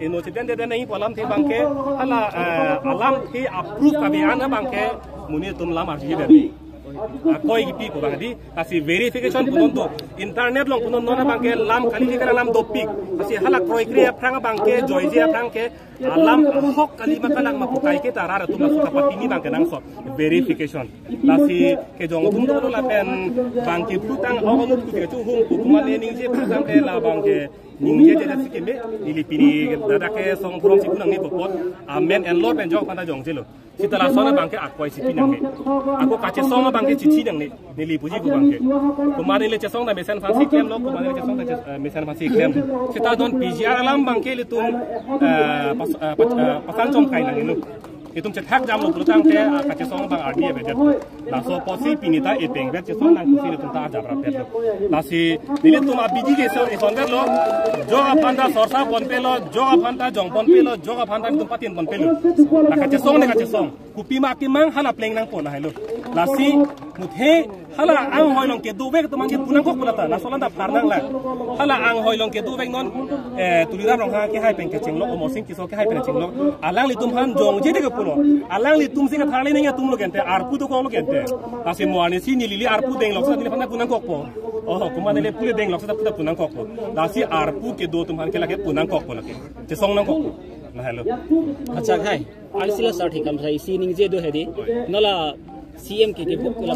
Inociden de नहीं पलम थे बांके हला alam थे approve kabiana बांके मुने तुम lam arji दे कोई की पीको बांगे दी kasi verification punon to internet long punon nona Banke lam kali dikara lam dopik kasi हला proikriya prang Banke joyzia prang ke alam hok kali makalang mapukai ke tarara tuh masuk ke patini bangske nang so verification kasi ke jong tum to la pen bangske putang awalut ku ke chu hum ku kuma le ning je putang ke la bangske ning je je sikime nilipini dada ke song from sikunang ni popot amen and lord pen jong panda jong je lo setelah sona bangke akoi sipi nang aku kace song bangke cici nang ni nilipuji ku bangke kemarin le cesong na mesen fancy kem lo kemarin le cesong na mesen fancy kem setelah don pjr alam bangke le tum pasan chong kai nang ni itum cetak jam lo pulutang te kace song bang ardi be la so posi pinita epeng be cesong nang kusi le tum ta jabra pe lo la si nile tum abiji ge so ison ver lo jo apanda sorsa pon pe lo jo apanda jong pon pe lo jo apanda tum patin pon pe lo la kace song ne kace song kupi ma ki mang hala pleng nang pon la helo la si muthe hala ang hoi long ke du ve to mang ke punang kok pulata la solan da pharnang la hala ang hoi long ke du ve non tulira rong ha ke hai pen ke cheng lo mo sing ki so ke hai pen cheng lo alang li tum han jong je de ke pulo alang li tum sing thang le ne tum lo gente arpu to ko lo gente la si mo ani si ni li arpu deng lo sa ni phana punang kok po oh kuma ne le pule deng lo sa ta punang kok po la si arpu ke do tum han ke la ke punang kok po la ke che song nang kok na hello अच्छा है आइसला साठ हिकम साइ सी निंग जे दो है दी नला सीएम के बुक ला